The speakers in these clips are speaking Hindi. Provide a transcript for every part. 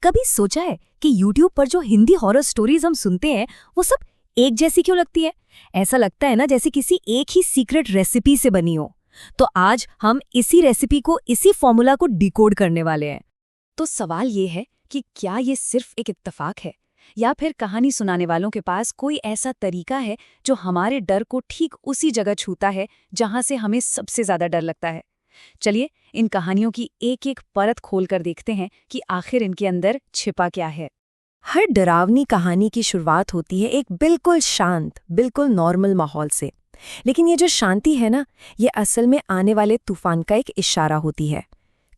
कभी सोचा है कि YouTube पर जो हिंदी हॉरर स्टोरीज हम सुनते हैं वो सब एक जैसी क्यों लगती है? ऐसा लगता है ना जैसे किसी एक ही सीक्रेट रेसिपी से बनी हो। तो आज हम इसी रेसिपी को, इसी फॉर्मूला को डिकोड करने वाले हैं। तो सवाल ये है कि क्या ये सिर्फ एक इत्तेफाक है या फिर कहानी सुनाने वालों के पास कोई ऐसा तरीका है जो हमारे डर को ठीक उसी जगह छूता है जहां से हमें सबसे ज्यादा डर लगता है। चलिए इन कहानियों की एक एक परत खोलकर देखते हैं कि आखिर इनके अंदर छिपा क्या है। हर डरावनी कहानी की शुरुआत होती है एक बिल्कुल शांत, बिल्कुल नॉर्मल माहौल से। लेकिन ये जो शांति है ना, ये असल में आने वाले तूफान का एक इशारा होती है।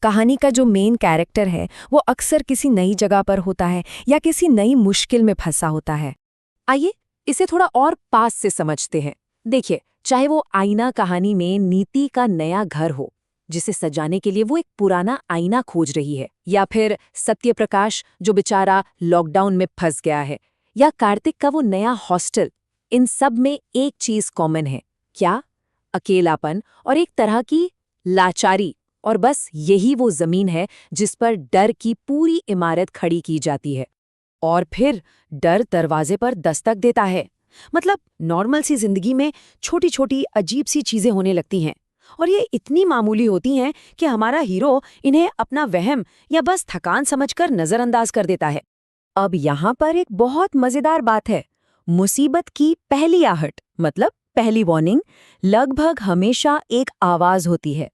कहानी का जो मेन कैरेक्टर है वो अक्सर किसी नई जगह पर होता है या किसी नई मुश्किल में फंसा होता है। आइए इसे थोड़ा और पास से समझते हैं। देखिए, चाहे वो आईना कहानी में नीति का नया घर हो जिसे सजाने के लिए वो एक पुराना आईना खोज रही है, या फिर सत्यप्रकाश जो बेचारा लॉकडाउन में फंस गया है, या कार्तिक का वो नया हॉस्टल, इन सब में एक चीज कॉमन है। क्या? अकेलापन और एक तरह की लाचारी। और बस यही वो जमीन है जिस पर डर की पूरी इमारत खड़ी की जाती है। और फिर डर दरवाजे पर दस्तक देता है। मतलब नॉर्मल सी जिंदगी में छोटी छोटी अजीब सी चीजें होने लगती हैं और ये इतनी मामूली होती हैं कि हमारा हीरो इन्हें अपना वहम या बस थकान समझकर नजरअंदाज कर देता है। अब यहाँ पर एक बहुत मजेदार बात है। मुसीबत की पहली आहट, मतलब पहली वार्निंग, लगभग हमेशा एक आवाज होती है।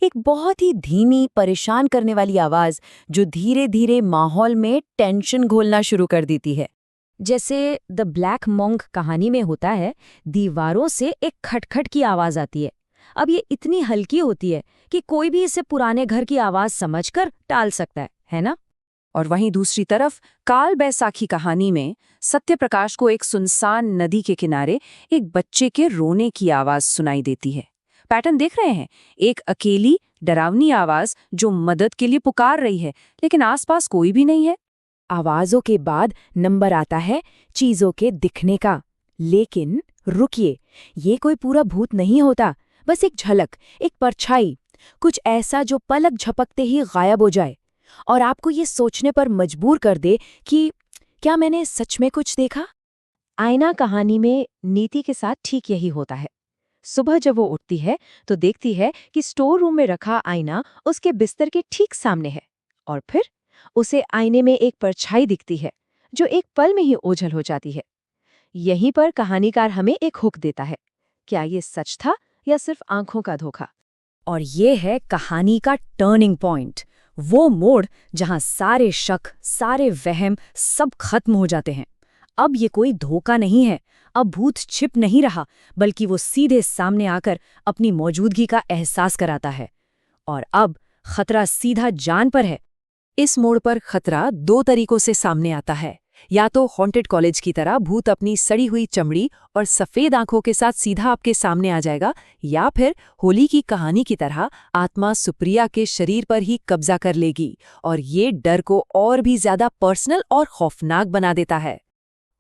एक बहुत ही धीमी, परेशान करने वाली आवाज जो धीरे धीरे माहौल में टेंशन घोलना शुरू कर देती है। जैसे द ब्लैक मॉन्क कहानी में होता है, दीवारों से एक खटखट की आवाज आती है। अब ये इतनी हल्की होती है कि कोई भी इसे पुराने घर की आवाज समझकर टाल सकता है ना? और वहीं दूसरी तरफ काल बैसाखी कहानी में सत्यप्रकाश को एक सुनसान नदी के किनारे एक बच्चे के रोने की आवाज सुनाई देती है। पैटर्न देख रहे हैं? एक अकेली डरावनी आवाज जो मदद के लिए पुकार रही है, लेकिन आसपास कोई भी नहीं है। आवाजों के बाद नंबर आता है चीजों के दिखने का। लेकिन रुकिए, ये कोई पूरा भूत नहीं होता, बस एक झलक, एक परछाई, कुछ ऐसा जो पलक झपकते ही गायब हो जाए और आपको ये सोचने पर मजबूर कर दे कि क्या मैंने सच में कुछ देखा? आईना कहानी में नीति के साथ ठीक यही होता है। सुबह जब वो उठती है तो देखती है कि स्टोर रूम में रखा आईना उसके बिस्तर के ठीक सामने है, और फिर उसे आईने में एक परछाई दिखती है जो एक पल में ही ओझल हो जाती है। यहीं पर कहानीकार हमें एक हुक देता है। क्या ये सच था या सिर्फ आंखों का धोखा? और ये है कहानी का टर्निंग पॉइंट, वो मोड़ जहां सारे शक, सारे वहम सब खत्म हो जाते हैं। अब ये कोई धोखा नहीं है, अब भूत छिप नहीं रहा, बल्कि वो सीधे सामने आकर अपनी मौजूदगी का एहसास कराता है। और अब खतरा सीधा जान पर है। इस मोड़ पर खतरा दो तरीकों से सामने आता है। या तो हॉन्टेड कॉलेज की तरह भूत अपनी सड़ी हुई चमड़ी और सफेद आंखों के साथ सीधा आपके सामने आ जाएगा, या फिर होली की कहानी की तरह आत्मा सुप्रिया के शरीर पर ही कब्जा कर लेगी और ये डर को और भी ज्यादा पर्सनल और खौफनाक बना देता है।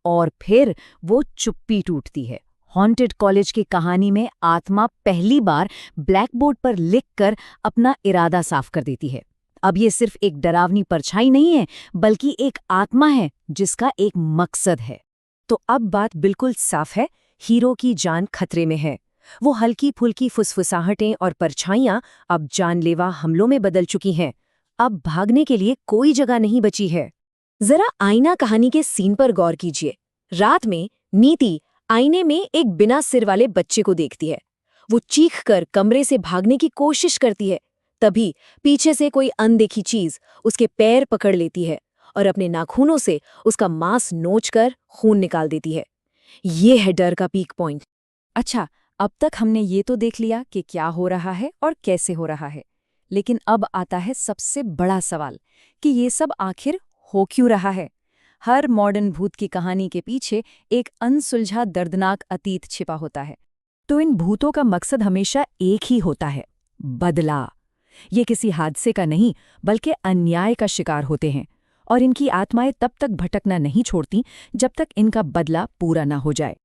और फिर वो चुप्पी टूटती है। हॉन्टेड कॉलेज की कहानी में आत्मा पहली बार ब्लैकबोर्ड पर लिखकर अपना इरादा साफ कर देती है। अब ये सिर्फ एक डरावनी परछाई नहीं है, बल्कि एक आत्मा है जिसका एक मकसद है। तो अब बात बिल्कुल साफ है, हीरो की जान खतरे में है। वो हल्की फुल्की फुसफुसाहटें और परछाइयां अब जानलेवा हमलों में बदल चुकी हैं। अब भागने के लिए कोई जगह नहीं बची है। जरा आईना कहानी के सीन पर गौर कीजिए। रात में नीति आईने में एक बिना सिर वाले बच्चे को देखती है। वो चीखकर कमरे से भागने की कोशिश करती है। तभी पीछे से कोई अनदेखी चीज उसके पैर पकड़ लेती है और अपने नाखूनों से उसका मांस नोचकर खून निकाल देती है। ये है डर का पीक पॉइंट। अच्छा, अब तक हमने ये तो देख लिया कि क्या हो रहा है और कैसे हो रहा है, लेकिन अब आता है सबसे बड़ा सवाल कि ये सब आखिर हो क्यों रहा है। हर मॉडर्न भूत की कहानी के पीछे एक अनसुलझा दर्दनाक अतीत छिपा होता है। तो इन भूतों का मकसद हमेशा एक ही होता है, बदला। ये किसी हादसे का नहीं, बल्कि अन्याय का शिकार होते हैं, और इनकी आत्माएं तब तक भटकना नहीं छोड़ती जब तक इनका बदला पूरा ना हो जाए।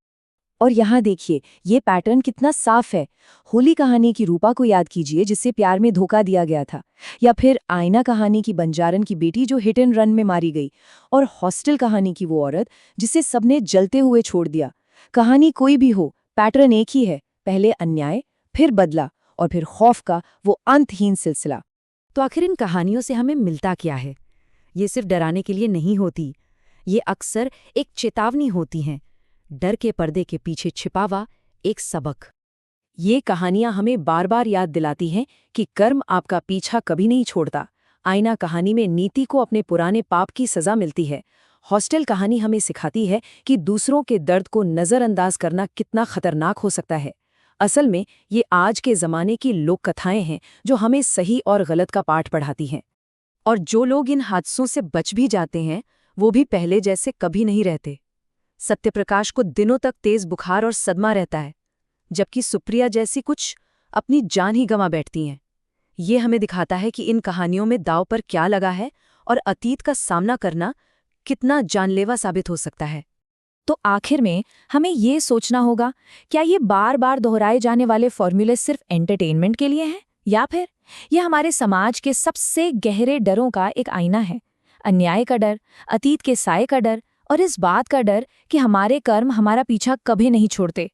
और यहाँ देखिए, ये पैटर्न कितना साफ है। होली कहानी की रूपा को याद कीजिए, जिसे प्यार में धोखा दिया गया था, या फिर आईना कहानी की बंजारन की बेटी जो हिट एंड रन में मारी गई, और हॉस्टल कहानी की वो औरत जिसे सबने जलते हुए छोड़ दिया। कहानी कोई भी हो, पैटर्न एक ही है, पहले अन्याय, फिर बदला, और फिर खौफ का वो अंतहीन सिलसिला। तो आखिर इन कहानियों से हमें मिलता क्या है? ये सिर्फ डराने के लिए नहीं होती, ये अक्सर एक चेतावनी होती हैं, डर के पर्दे के पीछे छिपा हुआ एक सबक। ये कहानियां हमें बार बार याद दिलाती हैं कि कर्म आपका पीछा कभी नहीं छोड़ता। आईना कहानी में नीति को अपने पुराने पाप की सजा मिलती है। हॉस्टल कहानी हमें सिखाती है कि दूसरों के दर्द को नज़रअंदाज करना कितना खतरनाक हो सकता है। असल में ये आज के ज़माने की लोक कथाएं हैं जो हमें सही और गलत का पाठ पढ़ाती हैं। और जो लोग इन हादसों से बच भी जाते हैं, वो भी पहले जैसे कभी नहीं रहते। सत्यप्रकाश को दिनों तक तेज बुखार और सदमा रहता है, जबकि सुप्रिया जैसी कुछ अपनी जान ही गंवा बैठती हैं। ये हमें दिखाता है कि इन कहानियों में दांव पर क्या लगा है और अतीत का सामना करना कितना जानलेवा साबित हो सकता है। तो आखिर में हमें ये सोचना होगा, क्या ये बार बार दोहराए जाने वाले फॉर्मूले सिर्फ एंटरटेनमेंट के लिए हैं, या फिर ये हमारे समाज के सबसे गहरे डरों का एक आईना है? अन्याय का डर, अतीत के साए का डर, और इस बात का डर कि हमारे कर्म हमारा पीछा कभी नहीं छोड़ते।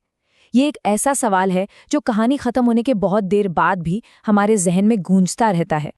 ये एक ऐसा सवाल है जो कहानी खत्म होने के बहुत देर बाद भी हमारे जहन में गूंजता रहता है।